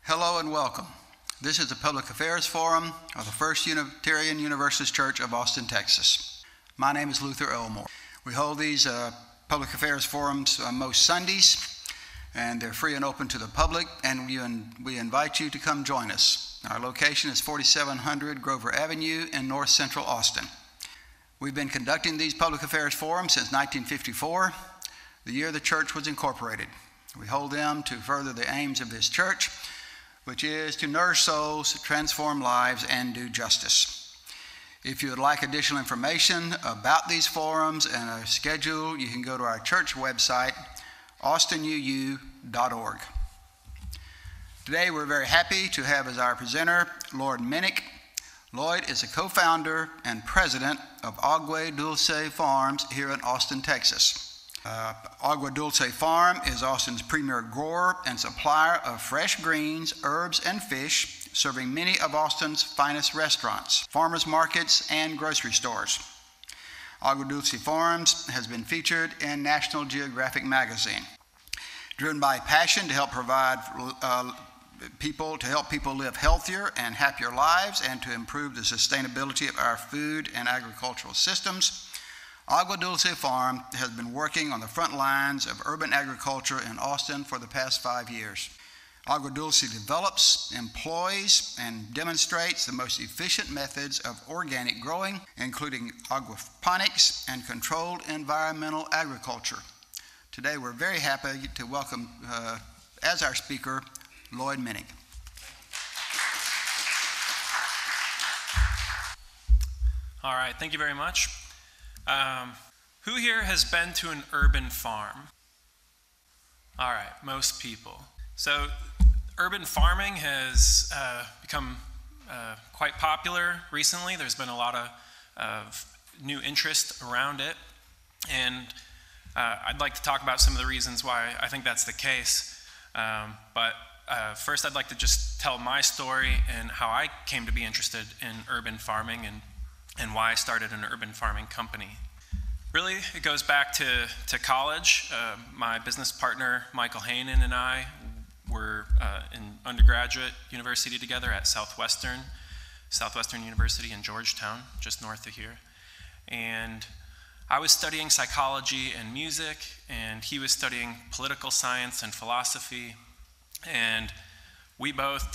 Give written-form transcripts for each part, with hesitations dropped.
Hello and welcome. This is the Public Affairs Forum of the First Unitarian Universalist Church of Austin, Texas. My name is Luther Elmore. We hold these Public Affairs Forums most Sundays, and they're free and open to the public, and we invite you to come join us. Our location is 4700 Grover Avenue in North Central Austin. We've been conducting these Public Affairs Forums since 1954, the year the church was incorporated. We hold them to further the aims of this church, which is to nourish souls, transform lives, and do justice. If you would like additional information about these forums and a schedule, you can go to our church website, austinuu.org. Today we're very happy to have as our presenter Lloyd Minick. Lloyd is a co-founder and president of Aguadulce Farms here in Austin, Texas. Aguadulce Farm is Austin's premier grower and supplier of fresh greens, herbs, and fish, serving many of Austin's finest restaurants, farmers markets, and grocery stores. Aguadulce Farms has been featured in National Geographic magazine. Driven by passion to help people live healthier and happier lives and to improve the sustainability of our food and agricultural systems, Aguadulce Farm has been working on the front lines of urban agriculture in Austin for the past 5 years. Aguadulce develops, employs, and demonstrates the most efficient methods of organic growing, including aquaponics and controlled environmental agriculture. Today we're very happy to welcome as our speaker, Lloyd Minick. All right, thank you very much. Who here has been to an urban farm? All right, most people. So urban farming has become quite popular recently. There's been a lot of new interest around it. And I'd like to talk about some of the reasons why I think that's the case. But first I'd like to just tell my story and how I came to be interested in urban farming and why I started an urban farming company. Really, it goes back to college. My business partner, Michael Hainan, and I were in undergraduate university together at Southwestern University in Georgetown, just north of here. And I was studying psychology and music, and he was studying political science and philosophy. And we both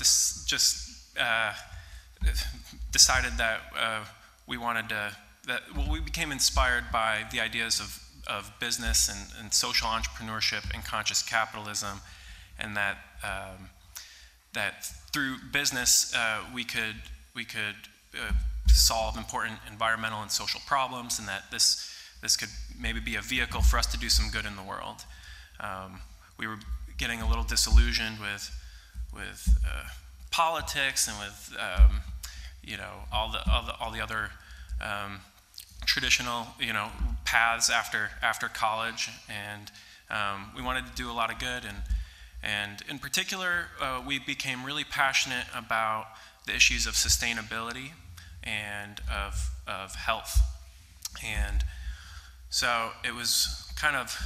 decided that we became inspired by the ideas of business and social entrepreneurship and conscious capitalism, and that through business we could solve important environmental and social problems, and that this could maybe be a vehicle for us to do some good in the world. We were getting a little disillusioned with politics and with all the other traditional paths after college, and we wanted to do a lot of good, and in particular we became really passionate about the issues of sustainability and of health. And so it was kind of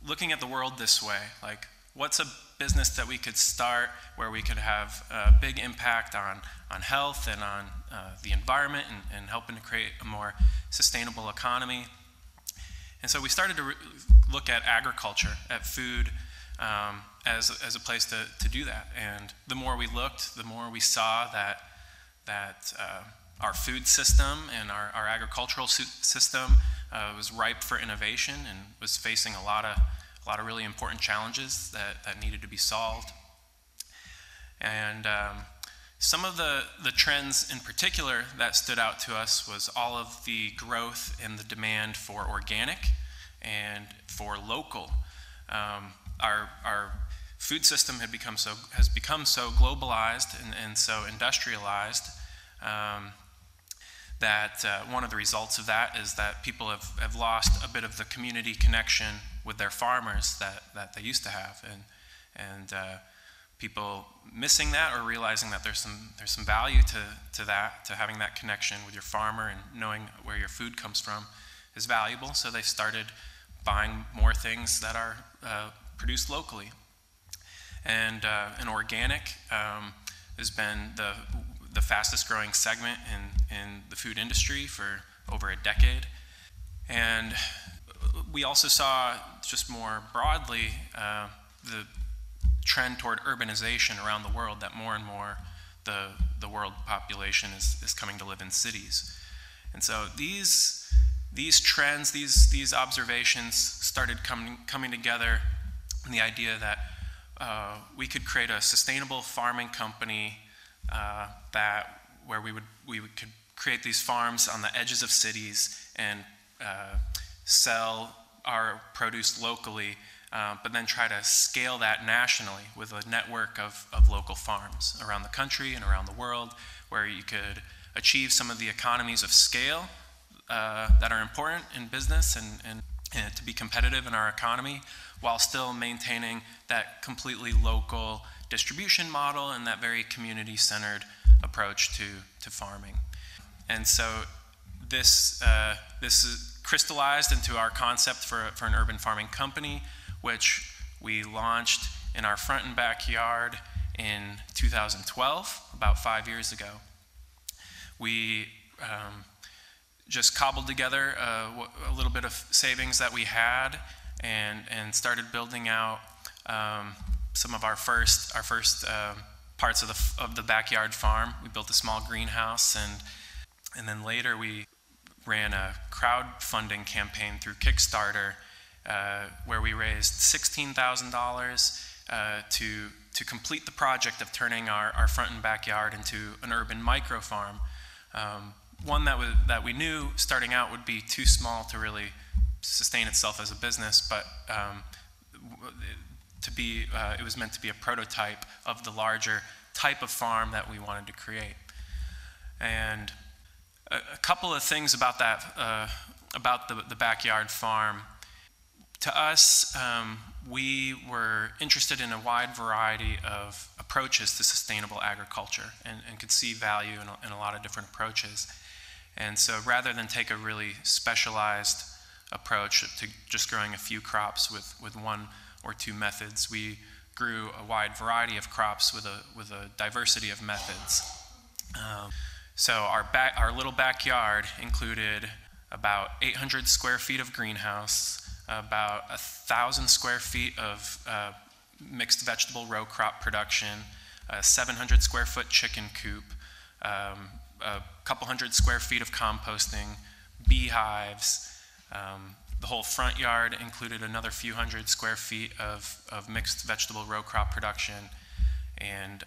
looking at the world this way, like, what's a business that we could start where we could have a big impact on health and on the environment and helping to create a more sustainable economy. And so we started to look at agriculture, at food, as a place to do that. And the more we looked, the more we saw that our food system and our agricultural system was ripe for innovation and was facing a lot of really important challenges that needed to be solved. And some of the trends in particular that stood out to us was all of the growth and the demand for organic and for local. Our food system has become so globalized and so industrialized that one of the results of that is that people have lost a bit of the community connection with their farmers that they used to have, and people missing that or realizing that there's some value to that, to having that connection with your farmer and knowing where your food comes from is valuable. So they started buying more things that are produced locally. And organic has been the fastest growing segment in the food industry for over a decade. And we also saw, just more broadly, the trend toward urbanization around the world, that more and more the world population is coming to live in cities. And so these trends, these observations started coming together in the idea that we could create a sustainable farming company where we could create these farms on the edges of cities and sell our produce locally, but then try to scale that nationally with a network of local farms around the country and around the world, where you could achieve some of the economies of scale that are important in business and to be competitive in our economy, while still maintaining that completely local distribution model and that very community-centered approach to farming. And so this is crystallized into our concept for an urban farming company, which we launched in our front and backyard in 2012, about 5 years ago. We just cobbled together a little bit of savings that we had and started building out some of our first parts of the backyard farm. We built a small greenhouse, and then later we ran a crowdfunding campaign through Kickstarter where we raised $16,000 to complete the project of turning our front and backyard into an urban micro farm. One that we knew starting out would be too small to really sustain itself as a business, but it was meant to be a prototype of the larger type of farm that we wanted to create. And a couple of things about that, about the backyard farm. To us, we were interested in a wide variety of approaches to sustainable agriculture and could see value in a lot of different approaches. And so rather than take a really specialized approach to just growing a few crops with one or two methods, we grew a wide variety of crops with a diversity of methods. So our little backyard included about 800 square feet of greenhouse, about 1,000 square feet of mixed vegetable row crop production, a 700 square foot chicken coop, a couple hundred square feet of composting, beehives. The whole front yard included another few hundred square feet of mixed vegetable row crop production, and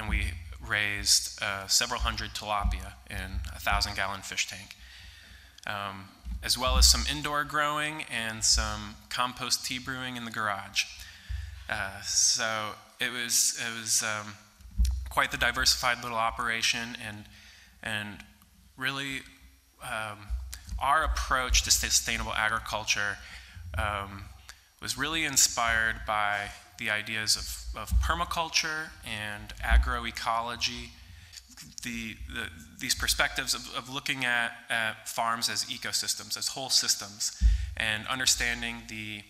we raised several hundred tilapia in a 1,000-gallon fish tank, as well as some indoor growing and some compost tea brewing in the garage. So it was quite the diversified little operation, and really our approach to sustainable agriculture was really inspired by the ideas of permaculture and agroecology, these perspectives of looking at farms as ecosystems, as whole systems, and understanding the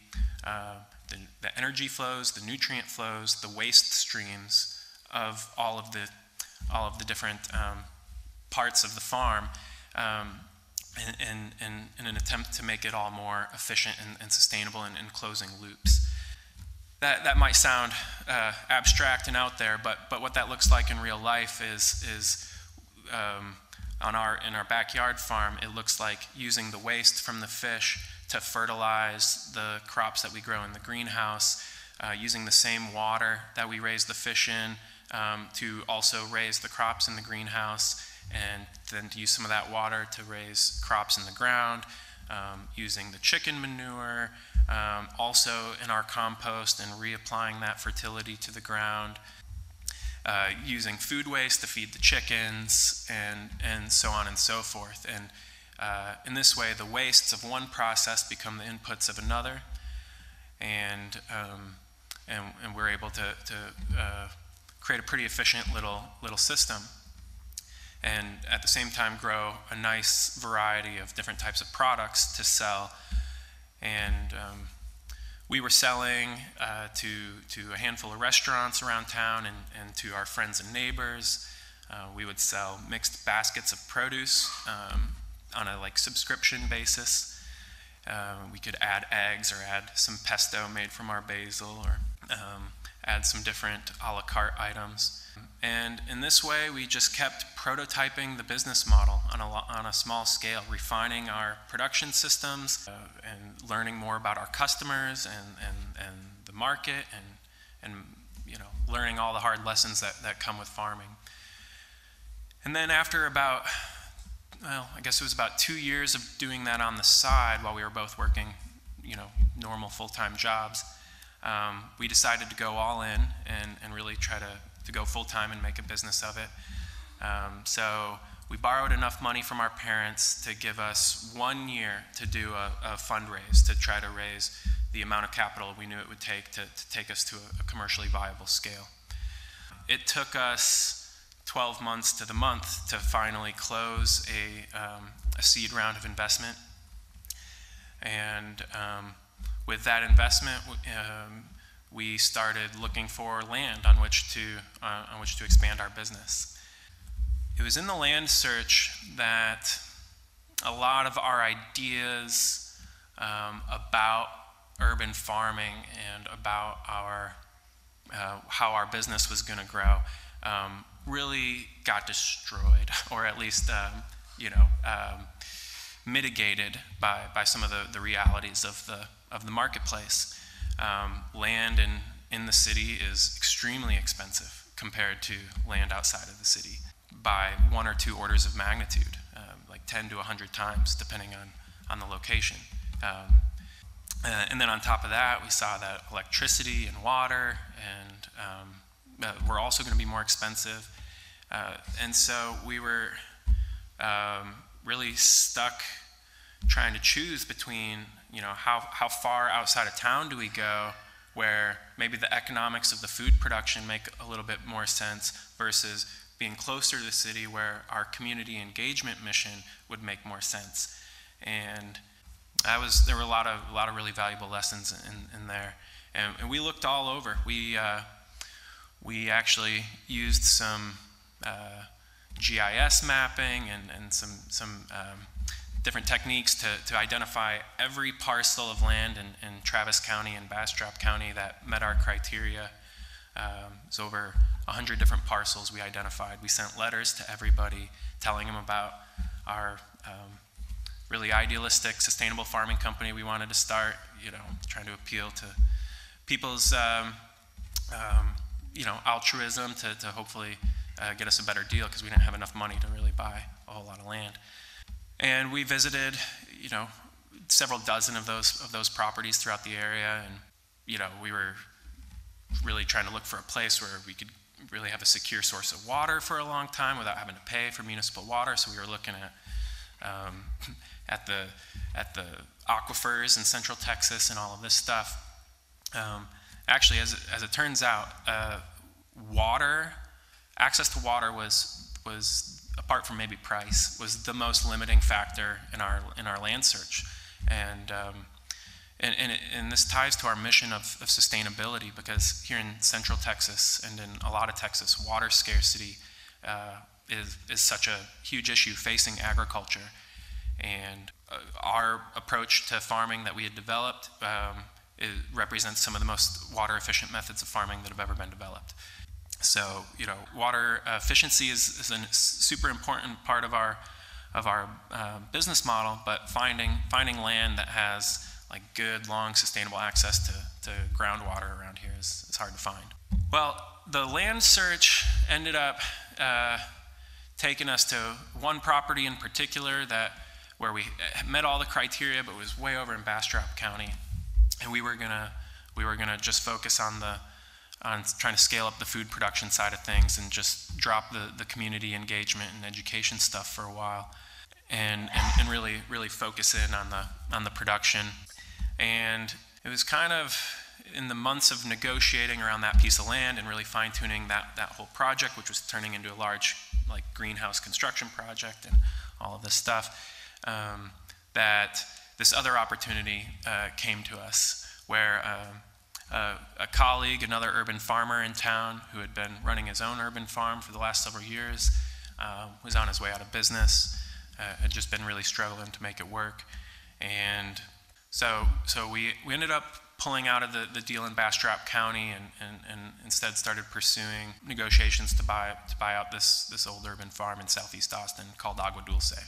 energy flows, the nutrient flows, the waste streams of all of the different parts of the farm, in an attempt to make it all more efficient and sustainable and closing loops. That might sound abstract and out there, but what that looks like in real life is in our backyard farm, it looks like using the waste from the fish to fertilize the crops that we grow in the greenhouse, using the same water that we raise the fish in to also raise the crops in the greenhouse, and then to use some of that water to raise crops in the ground, using the chicken manure, also in our compost and reapplying that fertility to the ground, using food waste to feed the chickens, and so on and so forth. And in this way, the wastes of one process become the inputs of another, and we're able to create a pretty efficient little system, and at the same time grow a nice variety of different types of products to sell. And we were selling to a handful of restaurants around town and to our friends and neighbors. We would sell mixed baskets of produce on a subscription basis. We could add eggs or add some pesto made from our basil, or add some different a la carte items. And in this way, we just kept prototyping the business model on a small scale, refining our production systems and learning more about our customers and the market, and learning all the hard lessons that come with farming. And then after about, I guess it was about 2 years of doing that on the side while we were both working, normal full-time jobs, we decided to go all in and really try to go full-time and make a business of it. So we borrowed enough money from our parents to give us 1 year to do a fundraise, to try to raise the amount of capital we knew it would take to take us to a commercially viable scale. It took us 12 months to the month to finally close a seed round of investment. And with that investment, we started looking for land on which to expand our business. It was in the land search that a lot of our ideas about urban farming and about how our business was going to grow really got destroyed, or at least mitigated by some of the realities of the marketplace. Land in the city is extremely expensive compared to land outside of the city, by 1 or 2 orders of magnitude, like 10 to 100 times, depending on the location. And then on top of that, we saw that electricity and water were also going to be more expensive. And so we were really stuck trying to choose between, how far outside of town do we go, where maybe the economics of the food production make a little bit more sense, versus being closer to the city where our community engagement mission would make more sense. And there were a lot of really valuable lessons in there. And we looked all over. We actually used some GIS mapping and some different techniques to identify every parcel of land in Travis County and Bastrop County that met our criteria. It's over 100 different parcels we identified. We sent letters to everybody telling them about our really idealistic, sustainable farming company we wanted to start, trying to appeal to people's altruism to hopefully get us a better deal, because we didn't have enough money to really buy a whole lot of land. And we visited, several dozen of those properties throughout the area, and we were really trying to look for a place where we could really have a secure source of water for a long time without having to pay for municipal water. So we were looking at the aquifers in Central Texas and all of this stuff. Actually, as it turns out, access to water was apart from maybe price, was the most limiting factor in our land search. And this ties to our mission of sustainability, because here in Central Texas and in a lot of Texas, water scarcity is such a huge issue facing agriculture. And our approach to farming that we had developed it represents some of the most water efficient methods of farming that have ever been developed. So, water efficiency is a super important part of our business model, but finding land that has good, long, sustainable access to groundwater around here is hard to find. Well, the land search ended up taking us to one property in particular where we met all the criteria, but was way over in Bastrop County, and we were gonna just focus on trying to scale up the food production side of things and just drop the community engagement and education stuff for a while, and really focus in on the production. And it was kind of in the months of negotiating around that piece of land and really fine-tuning that whole project, which was turning into a large greenhouse construction project and all of this stuff, that this other opportunity came to us, where a colleague, another urban farmer in town who had been running his own urban farm for the last several years, was on his way out of business, had just been really struggling to make it work. And so we ended up pulling out of the deal in Bastrop County and instead started pursuing negotiations to buy out this old urban farm in southeast Austin called Aguadulce.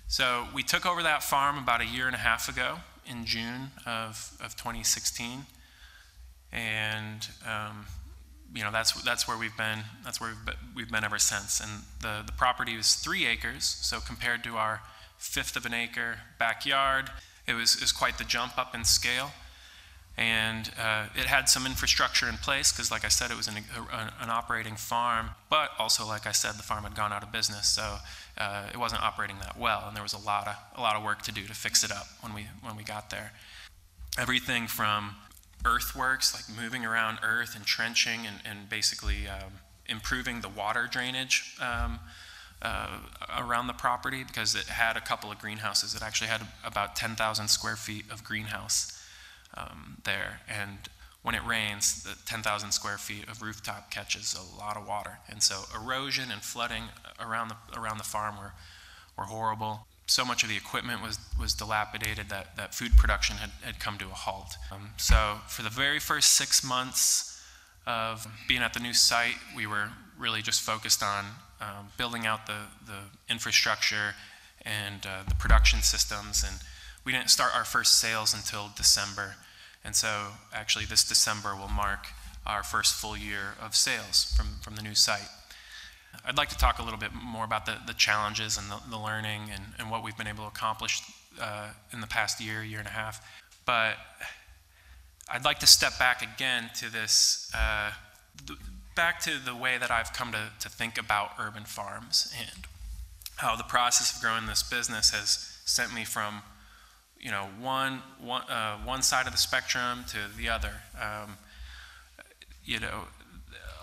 So we took over that farm about a year and a half ago in June of 2016, and that's where we've been. That's where we've been ever since. And the property was 3 acres, so compared to our 1/5 of an acre backyard, it was quite the jump up in scale. And it had some infrastructure in place because, like I said, it was an operating farm. But also, like I said, the farm had gone out of business, so it wasn't operating that well, and there was a lot of work to do to fix it up when we got there. Everything from earthworks, like moving around earth and trenching, and basically improving the water drainage around the property, because it had a couple of greenhouses. It actually had about 10,000 square feet of greenhouse there, and when it rains, the 10,000 square feet of rooftop catches a lot of water, and so erosion and flooding around the farm were horrible. So much of the equipment was dilapidated that food production had come to a halt. So for the very first 6 months of being at the new site, we were really just focused on building out the infrastructure and the production systems, and we didn't start our first sales until December. And so actually this December will mark our first full year of sales from the new site. I'd like to talk a little bit more about the challenges and the learning and what we've been able to accomplish in the past year and a half. But I'd like to step back again to this, back to the way that I've come to think about urban farms and how the process of growing this business has sent me from one side of the spectrum to the other.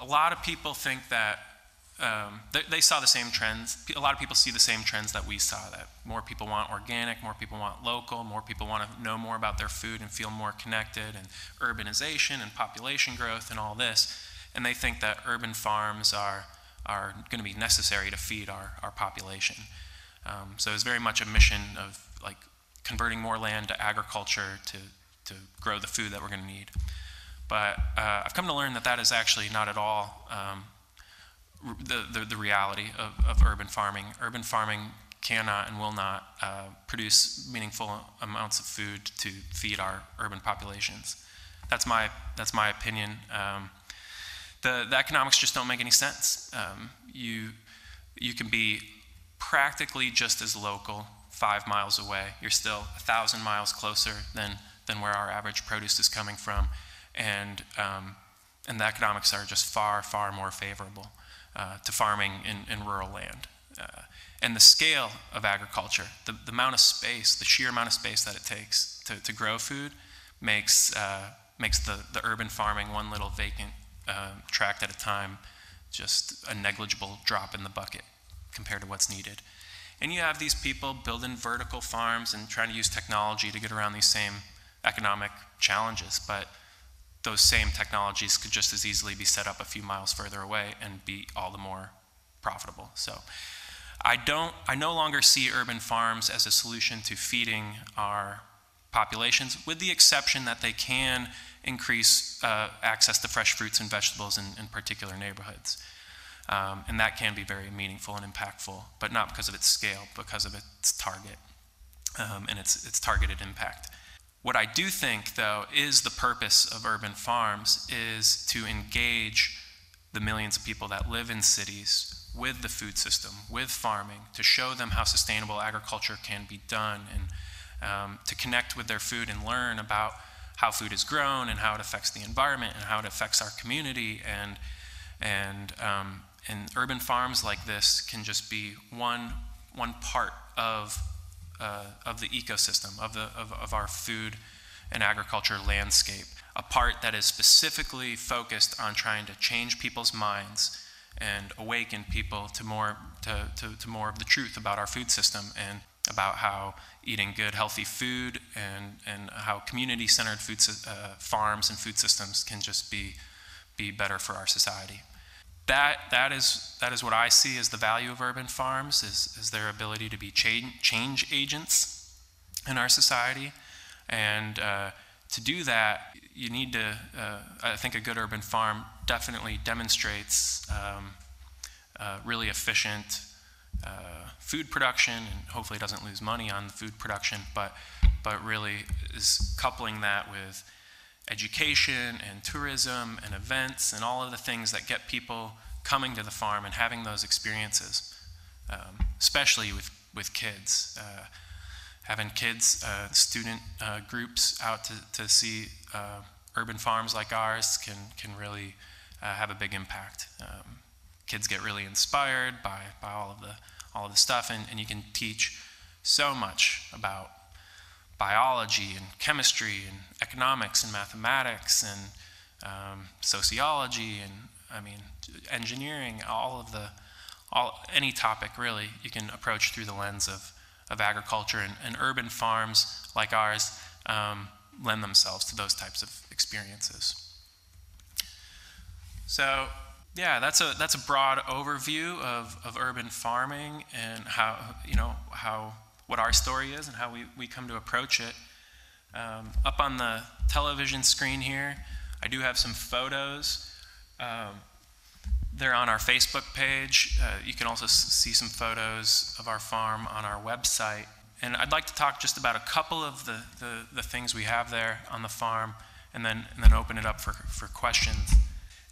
A lot of people think that they saw the same trends. A lot of people see the same trends that we saw, that more people want organic, more people want local, more people want to know more about their food and feel more connected, and urbanization and population growth and all this. And they think that urban farms are going to be necessary to feed our population. So it's very much a mission of like converting more land to agriculture to grow the food that we're going to need. But I've come to learn that is actually not at all the reality of urban farming. Urban farming cannot and will not produce meaningful amounts of food to feed our urban populations. That's my opinion. The economics just don't make any sense. You can be practically just as local 5 miles away. You're still 1,000 miles closer than where our average produce is coming from, and the economics are just far more favorable to farming in rural land. And the scale of agriculture, the amount of space, the sheer amount of space that it takes to grow food makes the urban farming, one little vacant tract at a time, just a negligible drop in the bucket compared to what's needed. And you have these people building vertical farms and trying to use technology to get around these same economic challenges, but those same technologies could just as easily be set up a few miles further away and be all the more profitable. So I no longer see urban farms as a solution to feeding our populations, with the exception that they can increase access to fresh fruits and vegetables in particular neighborhoods. And that can be very meaningful and impactful, but not because of its scale, because of its target and its targeted impact. What I do think, though, is the purpose of urban farms is to engage the millions of people that live in cities with the food system, with farming, to show them how sustainable agriculture can be done, and to connect with their food and learn about how food is grown and how it affects the environment and how it affects our community. And urban farms like this can just be one part of the ecosystem of our food and agriculture landscape, a part that is specifically focused on trying to change people's minds and awaken people to more of the truth about our food system, and about how eating good, healthy food and how community-centered farms and food systems can just be better for our society. That is what I see as the value of urban farms, is their ability to be change agents in our society. And to do that, you need to, I think a good urban farm definitely demonstrates really efficient food production, and hopefully doesn't lose money on the food production, but really is coupling that with education and tourism and events and all of the things that get people coming to the farm and having those experiences, especially with kids. Having kids, student groups out to see urban farms like ours can really have a big impact. Kids get really inspired by all of the stuff, and you can teach so much about biology and chemistry and economics and mathematics and sociology and engineering. Any topic really you can approach through the lens of agriculture, and urban farms like ours lend themselves to those types of experiences. So yeah, that's a broad overview of urban farming and what our story is and how we come to approach it. Up on the television screen here, I do have some photos. They're on our Facebook page. You can also see some photos of our farm on our website. And I'd like to talk just about a couple of the things we have there on the farm, and then open it up for questions.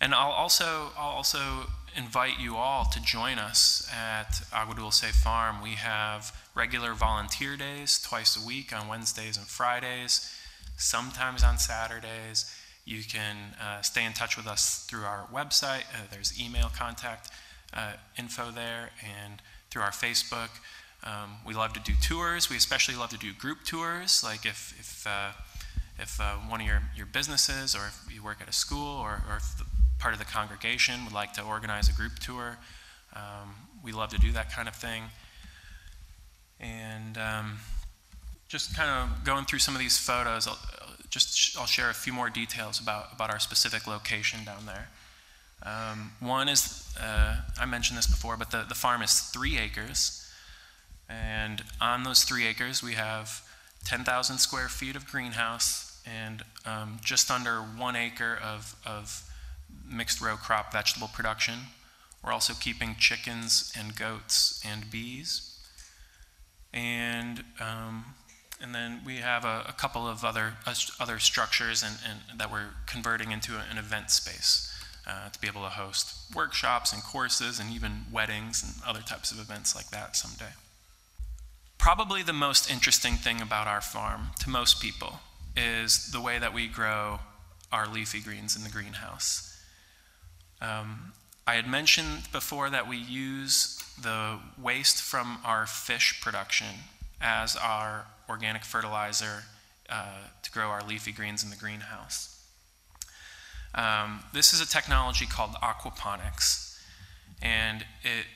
And I'll also invite you all to join us at Aguadulce Farm. We have regular volunteer days twice a week on Wednesdays and Fridays, sometimes on Saturdays. You can stay in touch with us through our website. There's email contact info there, and through our Facebook. We love to do tours. We especially love to do group tours, like if one of your businesses, or if you work at a school, or if part of the congregation would like to organize a group tour. We love to do that kind of thing. And just kind of going through some of these photos, I'll share a few more details about our specific location down there. One is, I mentioned this before, but the farm is 3 acres. And on those 3 acres, we have 10,000 square feet of greenhouse and just under 1 acre of mixed row crop vegetable production. We're also keeping chickens and goats and bees. And then we have a couple of other structures and that we're converting into an event space to be able to host workshops and courses and even weddings and other types of events like that someday. Probably the most interesting thing about our farm to most people is the way that we grow our leafy greens in the greenhouse. I had mentioned before that we use the waste from our fish production as our organic fertilizer to grow our leafy greens in the greenhouse. This is a technology called aquaponics, and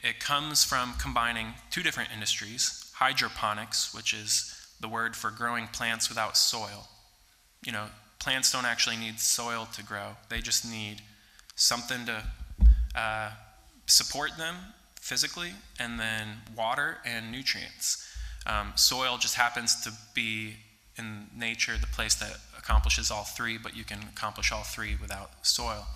it comes from combining 2 different industries. Hydroponics, which is the word for growing plants without soil. Plants don't actually need soil to grow. They just need something to support them physically, and then water and nutrients. Soil just happens to be, in nature, the place that accomplishes all 3, but you can accomplish all 3 without soil.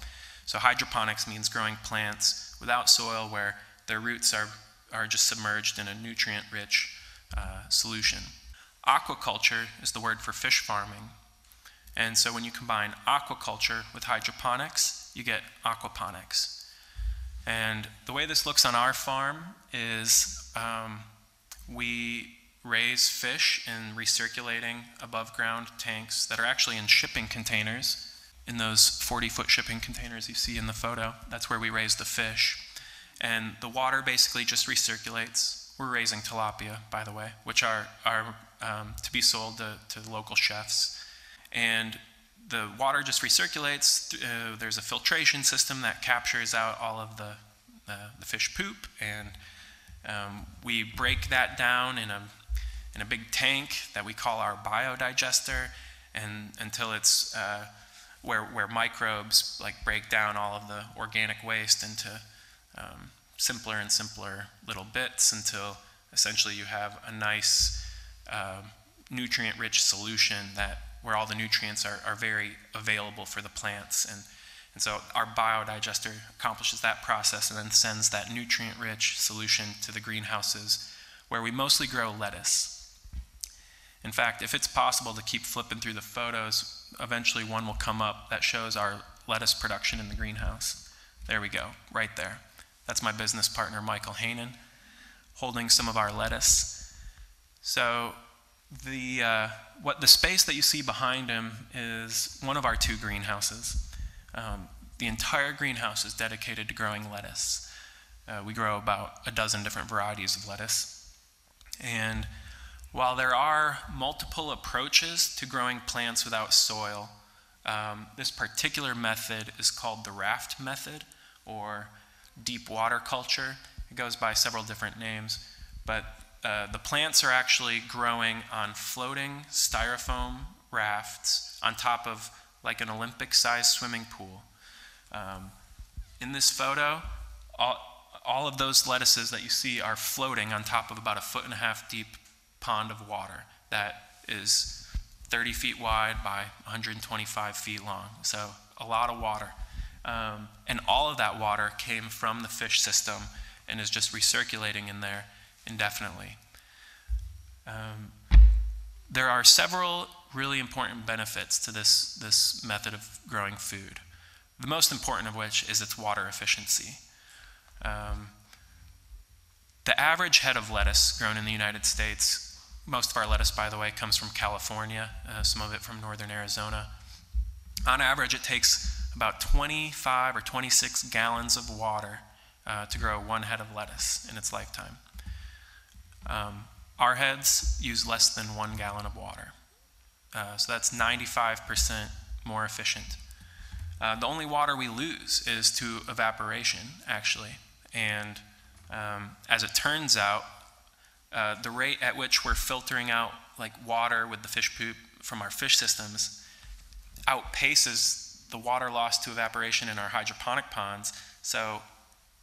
So hydroponics means growing plants without soil, where their roots are just submerged in a nutrient-rich solution. Aquaculture is the word for fish farming. And so when you combine aquaculture with hydroponics, you get aquaponics. And the way this looks on our farm is we raise fish in recirculating above-ground tanks that are actually in shipping containers. In those 40-foot shipping containers you see in the photo, that's where we raise the fish. And the water basically just recirculates. We're raising tilapia, by the way, which are to be sold to local chefs. And the water just recirculates. There's a filtration system that captures out all of the fish poop, and we break that down in a big tank that we call our biodigester, and until it's where microbes like break down all of the organic waste into simpler and simpler little bits until essentially you have a nice nutrient-rich solution where all the nutrients are very available for the plants. And so our biodigester accomplishes that process and then sends that nutrient-rich solution to the greenhouses where we mostly grow lettuce. In fact, if it's possible to keep flipping through the photos, eventually one will come up that shows our lettuce production in the greenhouse. There we go, right there. That's my business partner, Michael Hainan, holding some of our lettuce. So the space that you see behind him is one of our 2 greenhouses. The entire greenhouse is dedicated to growing lettuce. We grow about a dozen different varieties of lettuce. And while there are multiple approaches to growing plants without soil, this particular method is called the raft method, or deep water culture. It goes by several different names, but the plants are actually growing on floating styrofoam rafts on top of like an Olympic-sized swimming pool. In this photo, all of those lettuces that you see are floating on top of about 1.5 foot deep pond of water that is 30 feet wide by 125 feet long, so a lot of water. And all of that water came from the fish system and is just recirculating in there indefinitely. There are several really important benefits to this method of growing food. The most important of which is its water efficiency. The average head of lettuce grown in the United States, most of our lettuce, by the way, comes from California, some of it from northern Arizona. On average, it takes about 25 or 26 gallons of water to grow 1 head of lettuce in its lifetime. Our heads use less than 1 gallon of water. So that's 95% more efficient. The only water we lose is to evaporation, actually. And as it turns out, the rate at which we're filtering out like water with the fish poop from our fish systems outpaces the water loss to evaporation in our hydroponic ponds. So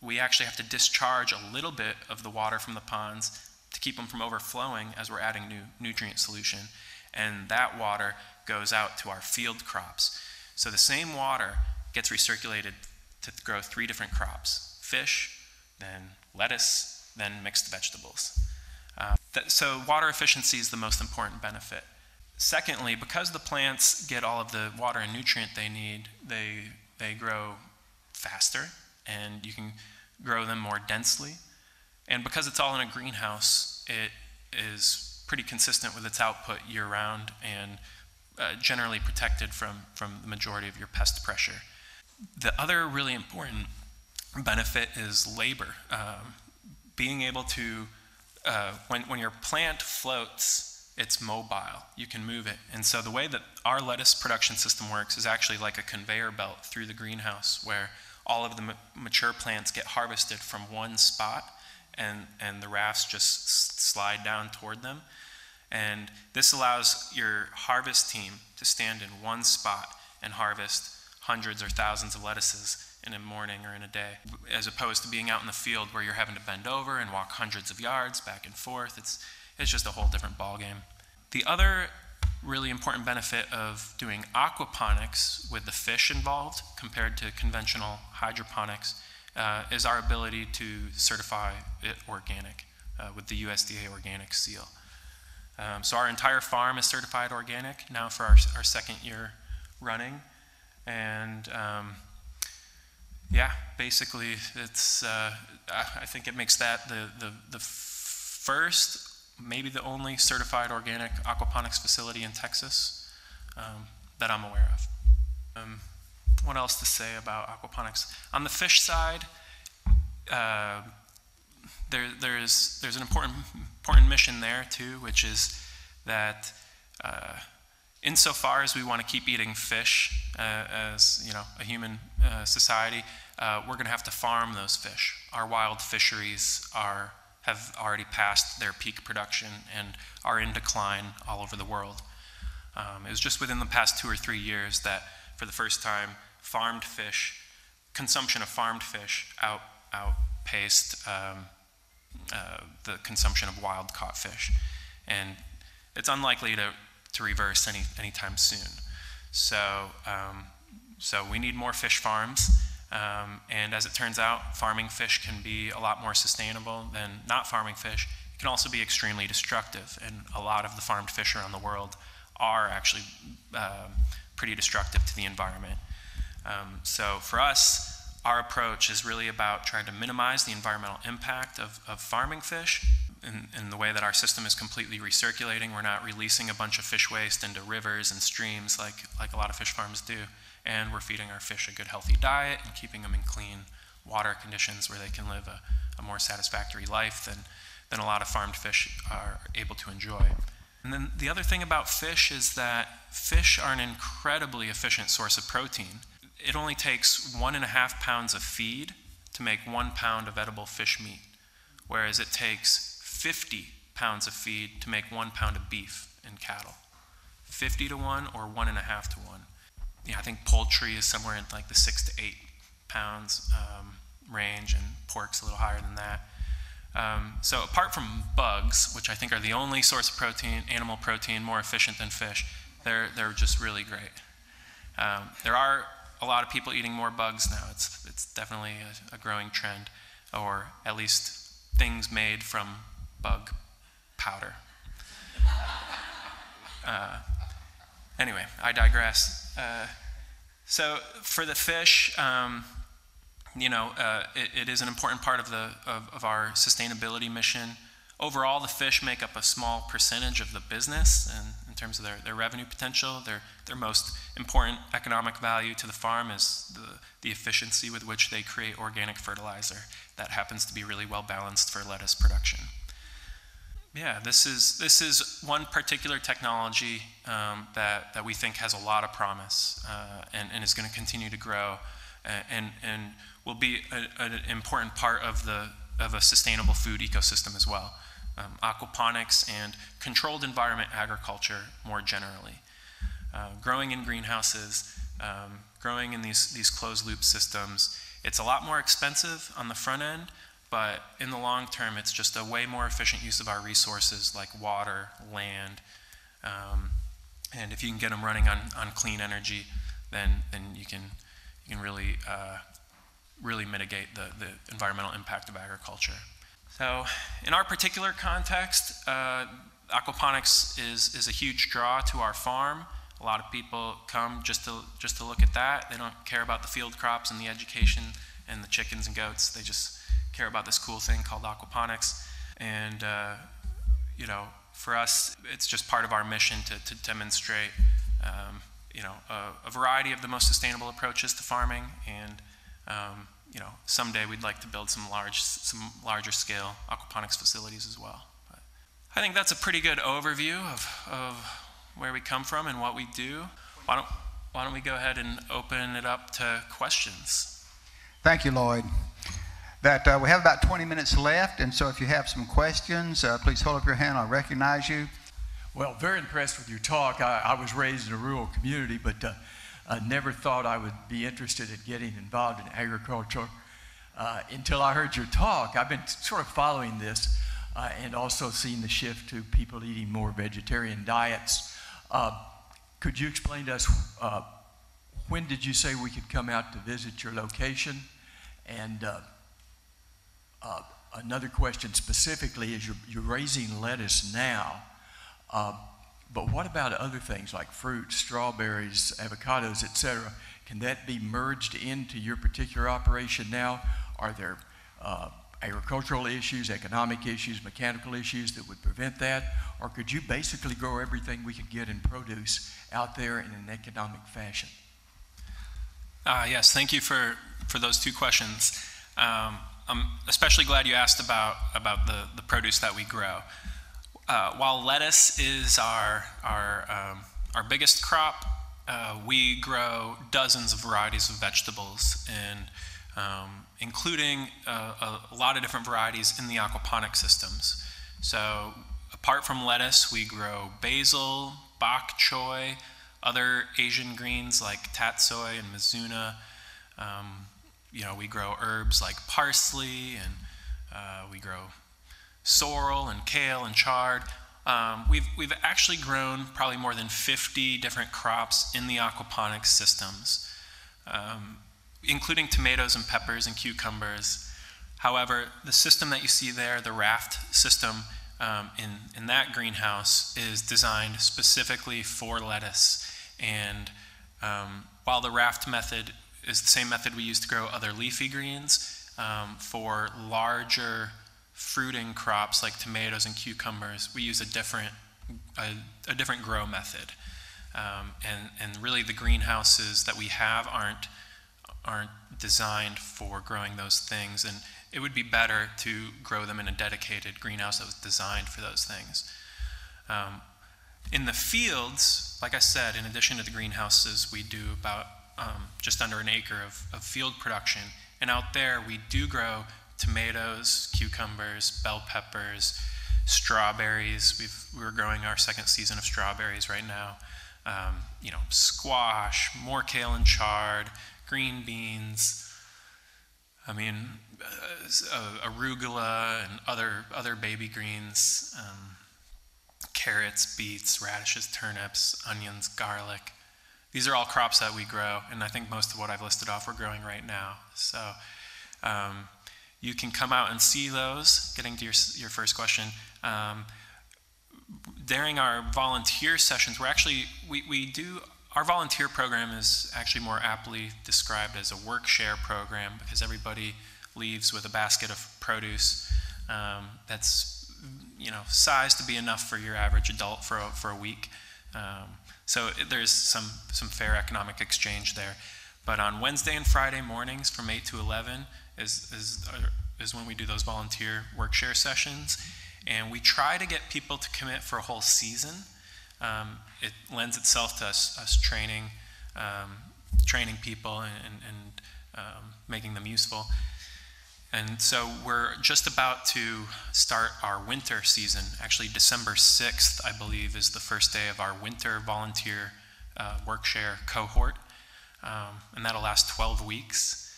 we actually have to discharge a little bit of the water from the ponds to keep them from overflowing as we're adding new nutrient solution. And that water goes out to our field crops. So the same water gets recirculated to grow 3 different crops: fish, then lettuce, then mixed vegetables. So water efficiency is the most important benefit. Secondly, because the plants get all of the water and nutrient they need, they grow faster, and you can grow them more densely. And because it's all in a greenhouse, it is pretty consistent with its output year-round and generally protected from the majority of your pest pressure. The other really important benefit is labor. Being able to, when your plant floats, it's mobile. You can move it. And so the way that our lettuce production system works is actually like a conveyor belt through the greenhouse, where all of the mature plants get harvested from one spot, and the rafts just slide down toward them. And this allows your harvest team to stand in one spot and harvest hundreds or thousands of lettuces in a morning or in a day, as opposed to being out in the field where you're having to bend over and walk hundreds of yards back and forth. It's just a whole different ballgame. The other really important benefit of doing aquaponics with the fish involved compared to conventional hydroponics is our ability to certify it organic with the USDA organic seal. So our entire farm is certified organic now for our second year running. And yeah, basically it's, I think it makes that the first, maybe the only certified organic aquaponics facility in Texas that I'm aware of. What else to say about aquaponics? On the fish side, there's an important mission there too, which is that insofar as we want to keep eating fish as a human society, we're going to have to farm those fish. Our wild fisheries are have already passed their peak production and are in decline all over the world. It was just within the past 2 or 3 years that, for the first time, consumption of farmed fish outpaced the consumption of wild-caught fish. And it's unlikely to reverse anytime soon. So we need more fish farms. And as it turns out, farming fish can be a lot more sustainable than not farming fish. It can also be extremely destructive, and a lot of the farmed fish around the world are actually pretty destructive to the environment. So for us, our approach is really about trying to minimize the environmental impact of farming fish in the way that our system is completely recirculating. We're not releasing a bunch of fish waste into rivers and streams like a lot of fish farms do. And we're feeding our fish a good, healthy diet and keeping them in clean water conditions where they can live a more satisfactory life than a lot of farmed fish are able to enjoy. And then the other thing about fish is that fish are an incredibly efficient source of protein. It only takes 1.5 pounds of feed to make 1 pound of edible fish meat, whereas it takes 50 pounds of feed to make 1 pound of beef in cattle. 50 to 1 or 1.5 to 1. Yeah, I think poultry is somewhere in like the 6 to 8 pounds range, and pork's a little higher than that. So apart from bugs, which I think are the only source of protein, animal protein, more efficient than fish, they're just really great. There are a lot of people eating more bugs now. It's definitely a growing trend, or at least things made from bug powder. Anyway, I digress. So for the fish, it is an important part of our sustainability mission. Overall, the fish make up a small percentage of the business, and in terms of their revenue potential, their most important economic value to the farm is the efficiency with which they create organic fertilizer that happens to be really well balanced for lettuce production. Yeah, this is one particular technology that we think has a lot of promise and is going to continue to grow and will be an important part of a sustainable food ecosystem as well. Aquaponics and controlled environment agriculture more generally. Growing in greenhouses, growing in these closed loop systems, it's a lot more expensive on the front end, but in the long term, it's just a way more efficient use of our resources like water, land, and if you can get them running on clean energy, then you can really mitigate the environmental impact of agriculture. So in our particular context, aquaponics is a huge draw to our farm. A lot of people come just to look at that. They don't care about the field crops and the education and the chickens and goats. They just care about this cool thing called aquaponics. And for us, it's just part of our mission to demonstrate a variety of the most sustainable approaches to farming, and someday we'd like to build some larger scale aquaponics facilities as well. But I think that's a pretty good overview of where we come from and what we do. Why don't we go ahead and open it up to questions? Thank you, Lloyd. We have about 20 minutes left, and so if you have some questions, please hold up your hand. I'll recognize you. Well, very impressed with your talk. I was raised in a rural community, but I never thought I would be interested in getting involved in agriculture until I heard your talk. I've been sort of following this and also seeing the shift to people eating more vegetarian diets. Could you explain to us when did you say we could come out to visit your location? And another question specifically is you're raising lettuce now, but what about other things like fruits, strawberries, avocados, etc.? Can that be merged into your particular operation now? Are there agricultural issues, economic issues, mechanical issues that would prevent that? Or could you basically grow everything we could get in produce out there in an economic fashion? Yes, thank you for those two questions. I'm especially glad you asked about the produce that we grow. While lettuce is our biggest crop, we grow dozens of varieties of vegetables, and including a lot of different varieties in the aquaponic systems. So apart from lettuce, we grow basil, bok choy, other Asian greens like tatsoi and mizuna. We grow herbs like parsley, and we grow sorrel and kale and chard. We've actually grown probably more than 50 different crops in the aquaponics systems, including tomatoes and peppers and cucumbers. However, the system that you see there, the raft system in that greenhouse, is designed specifically for lettuce. And while the raft method is the same method we use to grow other leafy greens, for larger fruiting crops like tomatoes and cucumbers, we use a different grow method. And really the greenhouses that we have aren't designed for growing those things, and it would be better to grow them in a dedicated greenhouse that was designed for those things. In the fields, like I said, in addition to the greenhouses, we do about just under an acre of field production, and out there we do grow tomatoes, cucumbers, bell peppers, strawberries. We're growing our second season of strawberries right now. Squash, more kale and chard, green beans. Arugula and other baby greens, carrots, beets, radishes, turnips, onions, garlic. These are all crops that we grow, and I think most of what I've listed off we're growing right now. So you can come out and see those. Getting to your first question, during our volunteer sessions, our volunteer program is actually more aptly described as a work share program, because everybody leaves with a basket of produce that's sized to be enough for your average adult for a week. So there's some fair economic exchange there. But on Wednesday and Friday mornings from 8 to 11 is when we do those volunteer work share sessions, and we try to get people to commit for a whole season. It lends itself to us training people and making them useful. And so we're just about to start our winter season. Actually, December 6th, I believe, is the first day of our winter volunteer work share cohort. And that'll last 12 weeks.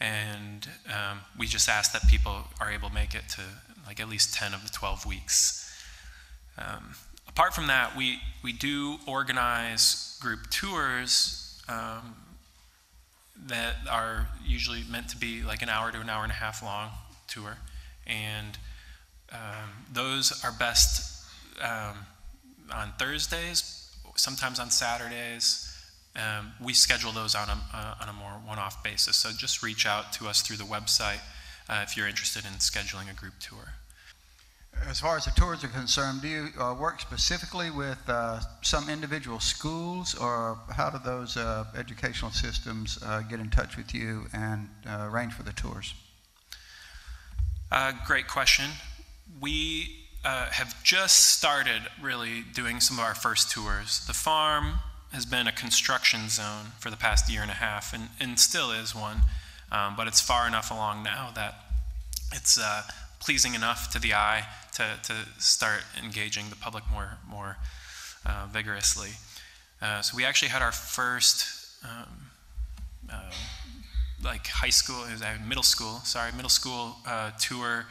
And we just ask that people are able to make it to at least 10 of the 12 weeks. Apart from that, we do organize group tours that are usually meant to be like an hour to an hour and a half long tour. And those are best on Thursdays, sometimes on Saturdays. We schedule those on a more one-off basis. So just reach out to us through the website if you're interested in scheduling a group tour. As far as the tours are concerned, do you work specifically with some individual schools, or how do those educational systems get in touch with you and arrange for the tours? Great question. We have just started really doing some of our first tours. The farm has been a construction zone for the past year and a half, and still is one, but it's far enough along now that it's pleasing enough to the eye to start engaging the public more vigorously. So we actually had our first middle school tour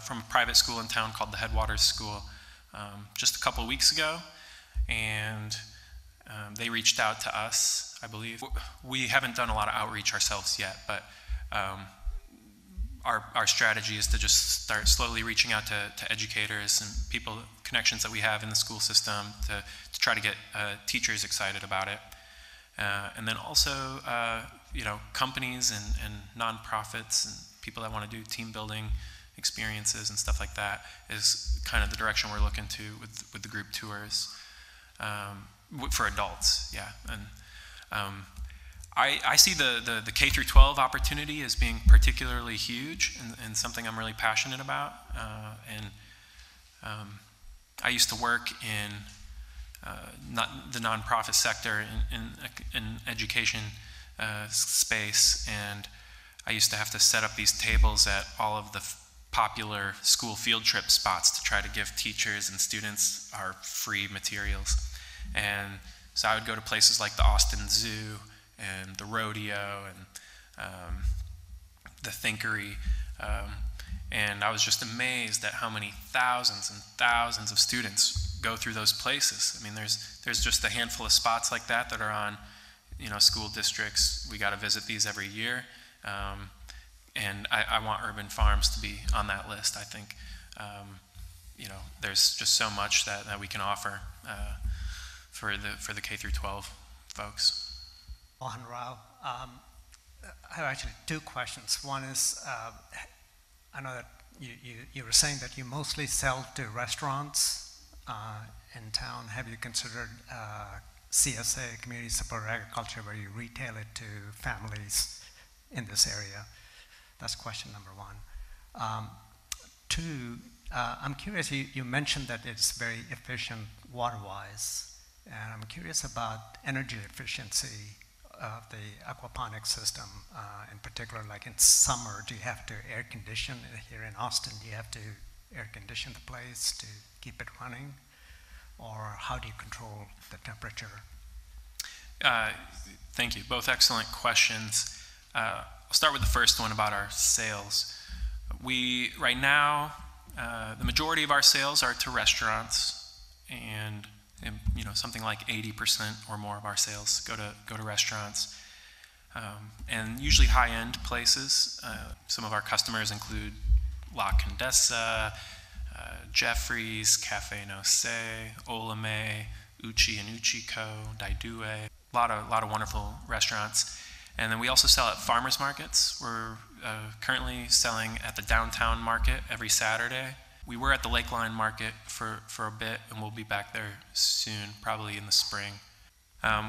from a private school in town called the Headwaters School just a couple of weeks ago, and they reached out to us, I believe. We haven't done a lot of outreach ourselves yet, but our strategy is to just start slowly reaching out to educators and people, connections that we have in the school system, to try to get teachers excited about it. And then also, companies and nonprofits and people that want to do team building experiences and stuff like that is kind of the direction we're looking to with the group tours for adults, yeah. And I see the K through 12 opportunity as being particularly huge and something I'm really passionate about. I used to work in the nonprofit sector in education space, and I used to have to set up these tables at all of the popular school field trip spots to try to give teachers and students our free materials. And so I would go to places like the Austin Zoo and the rodeo and the Thinkery, and I was just amazed at how many thousands and thousands of students go through those places. I mean, there's just a handful of spots like that are on, school districts. We got to visit these every year, and I want urban farms to be on that list. I think, there's just so much that we can offer for the K through 12 folks. Mohan Rao. I have actually two questions. One is, I know that you were saying that you mostly sell to restaurants in town. Have you considered CSA, Community Support Agriculture, where you retail it to families in this area? That's question number one. Two, I'm curious, you mentioned that it's very efficient water-wise, and I'm curious about energy efficiency of the aquaponics system, in particular, like in summer, do you have to air condition? Here in Austin, do you have to air condition the place to keep it running? Or how do you control the temperature? Thank you, both excellent questions. I'll start with the first one about our sales. Right now, the majority of our sales are to restaurants, and something like 80% or more of our sales go to restaurants, and usually high-end places. Some of our customers include La Condesa, Jeffrey's, Cafe Nose, Olame, Uchi and Uchiko, Daidue, a lot of wonderful restaurants. And then we also sell at farmers markets. We're currently selling at the downtown market every Saturday. We were at the Lakeline Market for a bit, and we'll be back there soon, probably in the spring.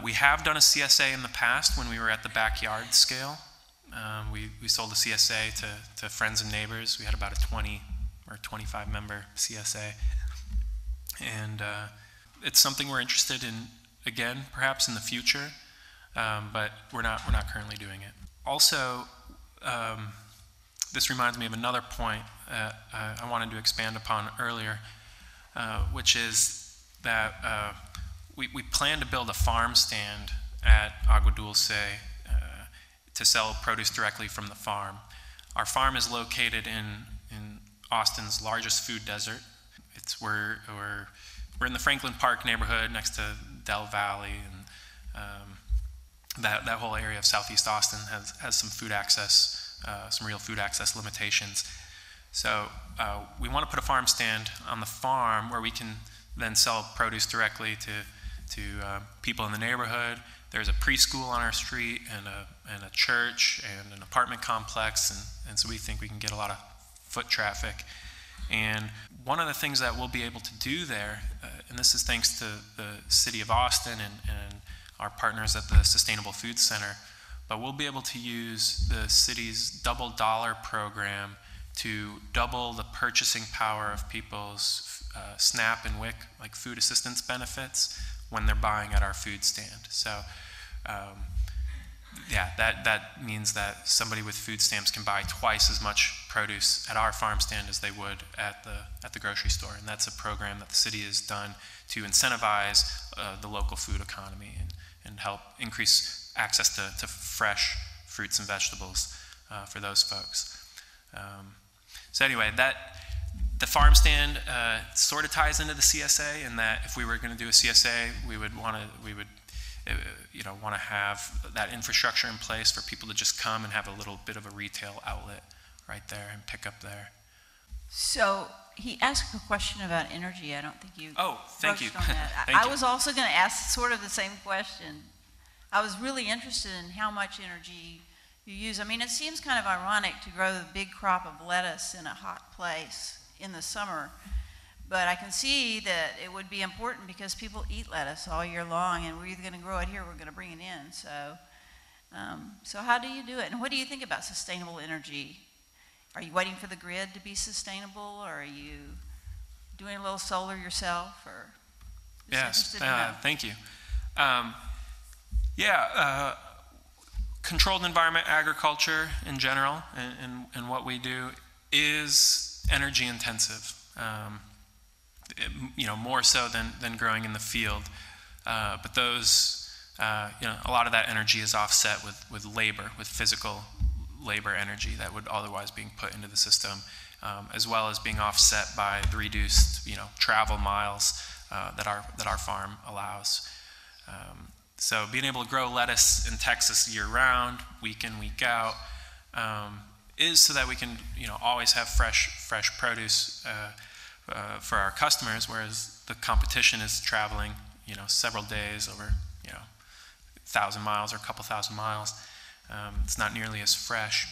We have done a CSA in the past when we were at the backyard scale. We sold a CSA to friends and neighbors. We had about a 20 or 25 member CSA. And it's something we're interested in, again, perhaps in the future, but we're not currently doing it. Also, this reminds me of another point that I wanted to expand upon earlier, which is that we plan to build a farm stand at Aguadulce to sell produce directly from the farm. Our farm is located in Austin's largest food desert. We're in the Franklin Park neighborhood next to Del Valley, and that whole area of Southeast Austin has some food access, some real food access limitations. So we want to put a farm stand on the farm where we can then sell produce directly to people in the neighborhood. There's a preschool on our street and a church and an apartment complex, and so we think we can get a lot of foot traffic. And one of the things that we'll be able to do there, and this is thanks to the city of Austin and our partners at the Sustainable Food Center, but we'll be able to use the city's double dollar program to double the purchasing power of people's SNAP and WIC, like food assistance benefits, when they're buying at our food stand. So that means that somebody with food stamps can buy twice as much produce at our farm stand as they would at the grocery store. And that's a program that the city has done to incentivize the local food economy and help increase access to fresh fruits and vegetables for those folks. So anyway, the farm stand sort of ties into the CSA, in that if we were going to do a CSA, we would want to have that infrastructure in place for people to just come and have a little bit of a retail outlet right there and pick up there. So he asked a question about energy. I don't think you. Oh, thank you. On that. I was also going to ask sort of the same question. I was really interested in how much energy you use. I mean, it seems kind of ironic to grow the big crop of lettuce in a hot place in the summer, but I can see that it would be important because people eat lettuce all year long, and we're either going to grow it here or we're going to bring it in. So how do you do it? And what do you think about sustainable energy? Are you waiting for the grid to be sustainable, or are you doing a little solar yourself? Or yes, thank you. controlled environment agriculture in general, and what we do, is energy intensive. More so than growing in the field. But those, a lot of that energy is offset with labor, with physical labor energy that would otherwise being put into the system, as well as being offset by the reduced, travel miles that our farm allows. So being able to grow lettuce in Texas year-round, week in, week out, is so that we can, always have fresh produce for our customers, whereas the competition is traveling, several days over, 1,000 miles or a couple thousand miles. It's not nearly as fresh.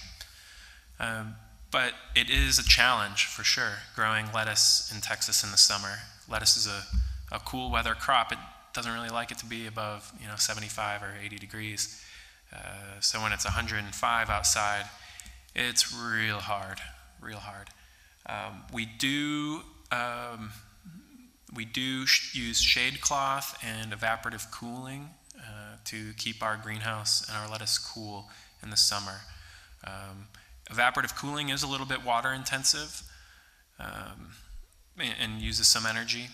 But it is a challenge for sure, growing lettuce in Texas in the summer. Lettuce is a cool weather crop. It doesn't really like it to be above, 75 or 80 degrees. So when it's 105 outside, it's real hard. We do use shade cloth and evaporative cooling to keep our greenhouse and our lettuce cool in the summer. Evaporative cooling is a little bit water intensive and uses some energy.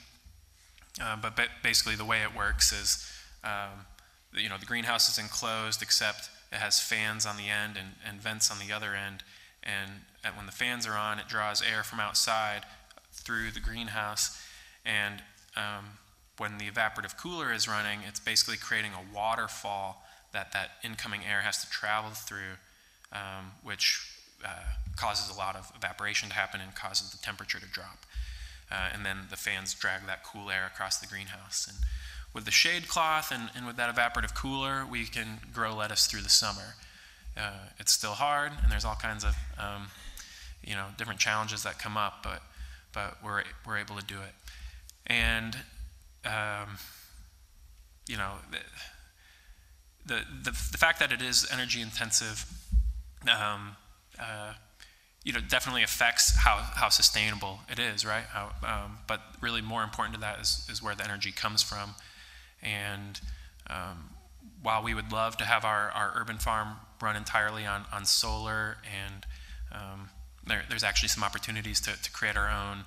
But basically the way it works is, the greenhouse is enclosed, except it has fans on the end and vents on the other end. And when the fans are on, it draws air from outside through the greenhouse. And when the evaporative cooler is running, it's basically creating a waterfall that incoming air has to travel through, which causes a lot of evaporation to happen and causes the temperature to drop. And then the fans drag that cool air across the greenhouse. And with the shade cloth and with that evaporative cooler, we can grow lettuce through the summer. It's still hard, and there's all kinds of different challenges that come up, but we're able to do it. And the fact that it is energy intensive, definitely affects how sustainable it is, right? But really more important to that is where the energy comes from. And while we would love to have our urban farm run entirely on solar, and there's actually some opportunities to create our own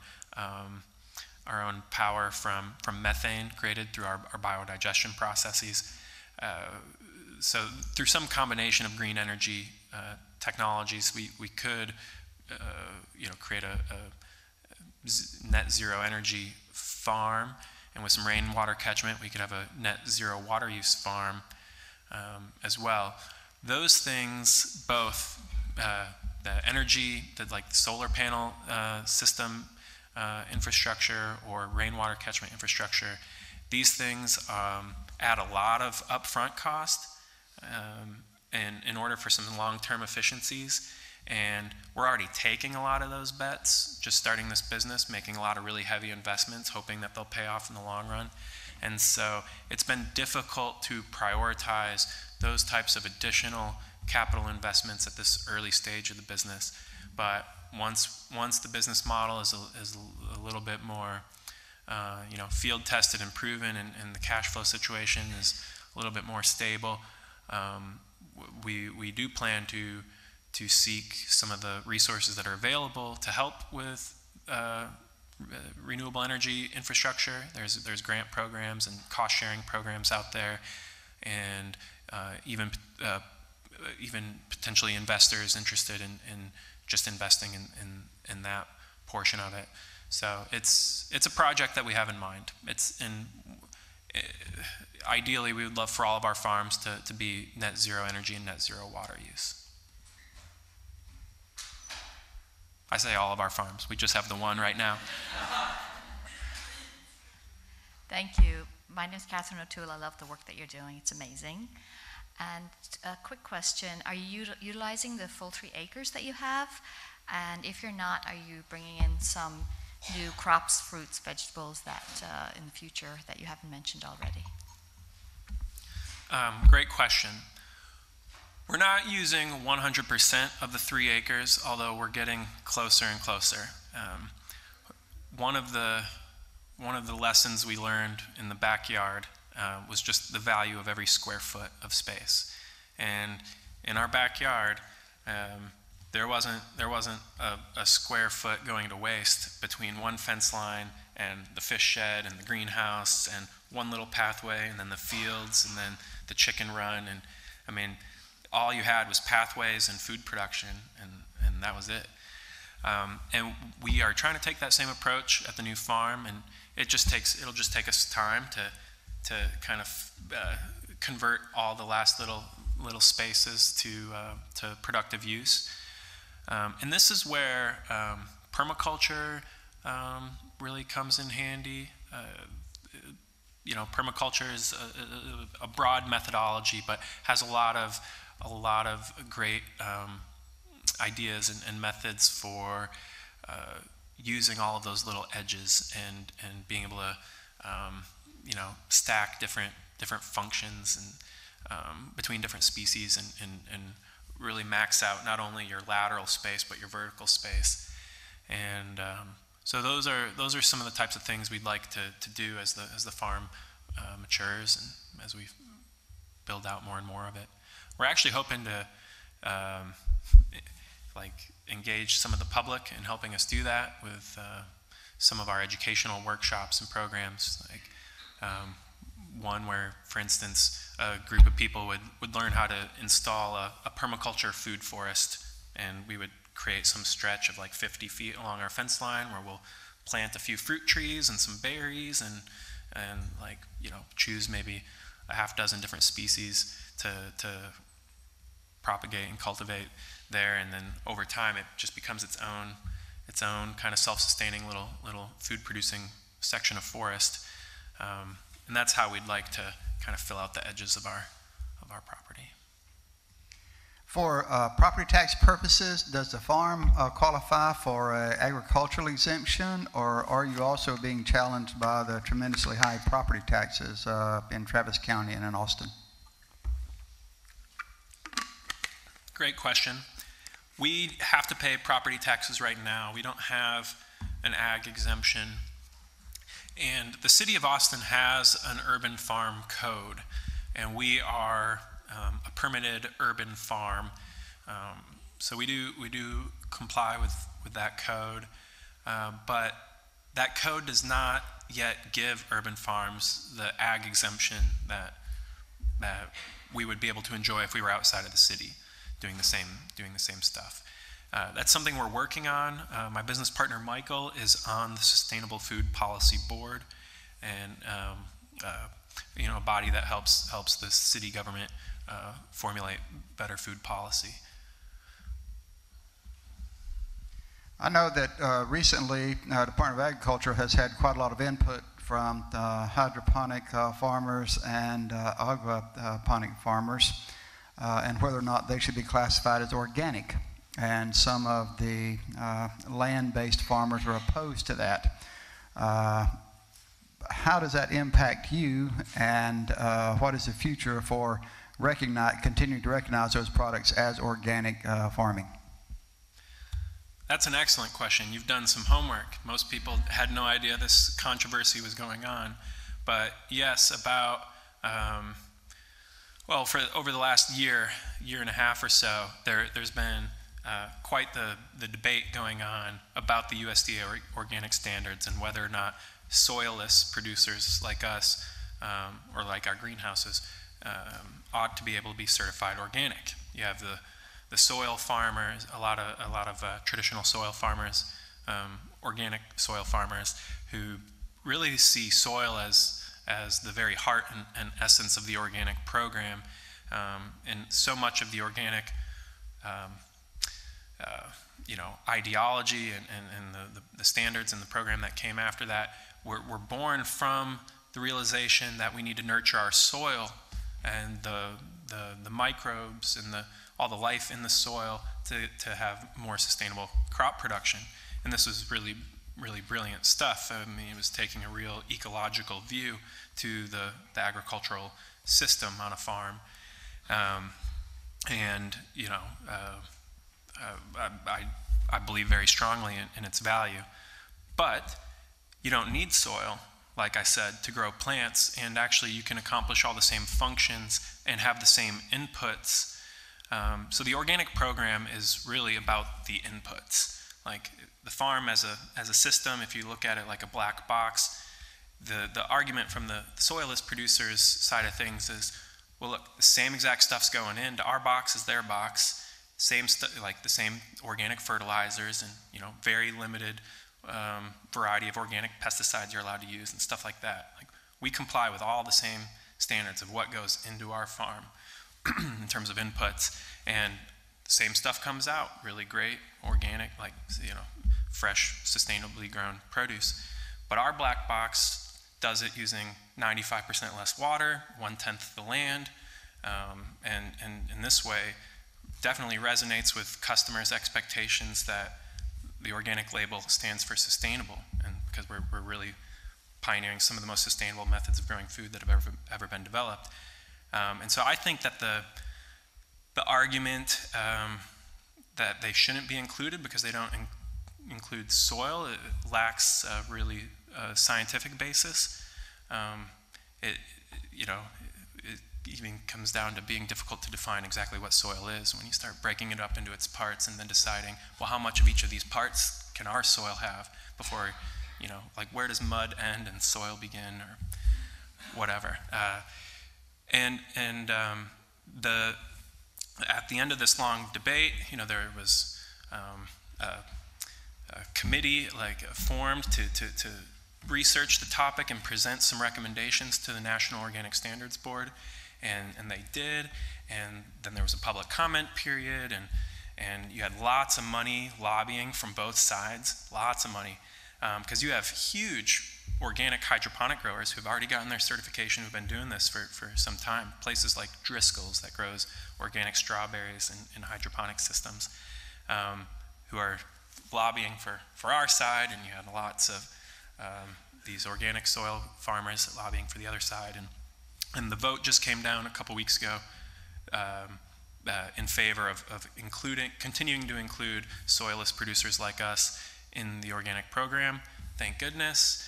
power from methane created through our biodigestion processes. So through some combination of green energy technologies, we could create a net zero energy farm, and with some rainwater catchment, we could have a net zero water use farm as well. Those things, both the energy, the solar panel system infrastructure or rainwater catchment infrastructure, these things add a lot of upfront cost in order for some long-term efficiencies. And we're already taking a lot of those bets, just starting this business, making a lot of really heavy investments, hoping that they'll pay off in the long run. And so it's been difficult to prioritize those types of additional capital investments at this early stage of the business. But once the business model is a little bit more field tested and proven, and the cash flow situation is a little bit more stable, we do plan to seek some of the resources that are available to help with renewable energy infrastructure. There's grant programs and cost sharing programs out there, and even potentially investors interested in just investing in that portion of it. So it's a project that we have in mind. Ideally, we would love for all of our farms to be net zero energy and net zero water use. I say all of our farms. We just have the one right now. Thank you. My name is Catherine O'Toole. I love the work that you're doing. It's amazing. And a quick question. Are you utilizing the full 3 acres that you have? And if you're not, are you bringing in some new crops, fruits, vegetables that in the future that you haven't mentioned already? Great question. We're not using 100% of the 3 acres, although we're getting closer and closer. One of the lessons we learned in the backyard was just the value of every square foot of space. And in our backyard, there wasn't a square foot going to waste between one fence line and the fish shed and the greenhouse and one little pathway and then the fields and then the chicken run. And I mean, all you had was pathways and food production, and that was it. And we are trying to take that same approach at the new farm, and it'll just take us time to kind of convert all the last little spaces to productive use. And this is where permaculture really comes in handy. Permaculture is a broad methodology, but has a lot of great ideas and methods for using all of those little edges and being able to stack different functions and between different species and really max out not only your lateral space but your vertical space. And so those are some of the types of things we'd like to do as the farm matures and as we build out more and more of it. We're actually hoping to engage some of the public in helping us do that with some of our educational workshops and programs, one where, for instance, a group of people would learn how to install a permaculture food forest, and we would create some stretch of 50 feet along our fence line where we'll plant a few fruit trees and some berries and choose maybe a half dozen different species to propagate and cultivate there, and then over time it just becomes its own kind of self-sustaining little food-producing section of forest, and that's how we'd like to kind of fill out the edges of our property. For property tax purposes, does the farm qualify for agricultural exemption, or are you also being challenged by the tremendously high property taxes in Travis County and in Austin? Great question. We have to pay property taxes right now. We don't have an ag exemption. And the city of Austin has an urban farm code, and we are a permitted urban farm. So we do comply with that code, but that code does not yet give urban farms the ag exemption that we would be able to enjoy if we were outside of the city doing the same stuff. That's something we're working on. My business partner Michael is on the Sustainable Food Policy Board, and a body that helps the city government formulate better food policy. I know that recently Department of Agriculture has had quite a lot of input from hydroponic farmers and aquaponic farmers, and whether or not they should be classified as organic. And some of the land-based farmers are opposed to that. How does that impact you, and what is the future for continuing to recognize those products as organic farming? That's an excellent question. You've done some homework. Most people had no idea this controversy was going on. But yes, about, over the last year and a half or so, there's been quite the debate going on about the USDA organic standards and whether or not soilless producers like us, or like our greenhouses, ought to be able to be certified organic. You have the soil farmers, a lot of traditional soil farmers, organic soil farmers, who really see soil as the very heart and essence of the organic program, and so much of the organic ideology and the standards and the program that came after that were born from the realization that we need to nurture our soil and the microbes and all the life in the soil to have more sustainable crop production. And this was really, really brilliant stuff. I mean, it was taking a real ecological view to the agricultural system on a farm. I believe very strongly in its value. But you don't need soil, like I said, to grow plants, and actually you can accomplish all the same functions and have the same inputs So the organic program is really about the inputs. Like the farm as a system, if you look at it like a black box, the argument from the soilless producers side of things is, well, look, the same exact stuff's going into our box as their box, like the same organic fertilizers and, you know, very limited variety of organic pesticides you're allowed to use and stuff like that. Like, we comply with all the same standards of what goes into our farm in terms of inputs, and the same stuff comes out, really great, organic, like, you know, fresh, sustainably grown produce. But our black box does it using 95% less water, 1/10 the land, and in this way definitely resonates with customers' expectations that the organic label stands for sustainable, and because we're really pioneering some of the most sustainable methods of growing food that have ever been developed. And so I think that the argument that they shouldn't be included because they don't include soil, it lacks really scientific basis. It even comes down to being difficult to define exactly what soil is when you start breaking it up into its parts and then deciding, well, how much of each of these parts can our soil have before, you know, like where does mud end and soil begin or whatever. At the end of this long debate, you know, there was a committee formed to research the topic and present some recommendations to the National Organic Standards Board, and they did, and then there was a public comment period, and you had lots of money lobbying from both sides, lots of money, because you have huge organic hydroponic growers who've already gotten their certification, who've been doing this for some time, places like Driscoll's that grows organic strawberries in hydroponic systems, who are lobbying for our side, and you had lots of these organic soil farmers lobbying for the other side, and the vote just came down a couple weeks ago in favor of continuing to include soilless producers like us in the organic program. Thank goodness.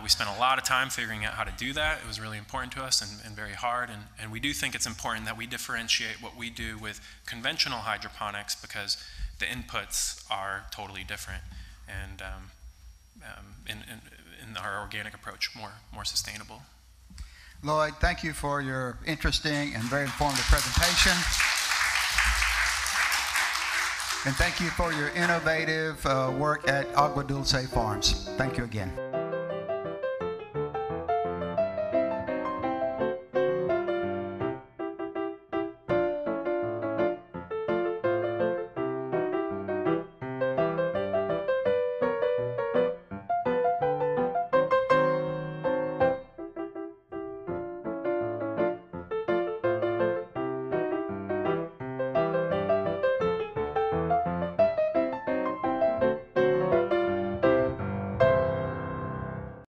We spent a lot of time figuring out how to do that. It was really important to us and very hard, and we do think it's important that we differentiate what we do with conventional hydroponics because the inputs are totally different, and in our organic approach, more sustainable. Lloyd, thank you for your interesting and very informative presentation. And thank you for your innovative work at Aguadulce Farms. Thank you again.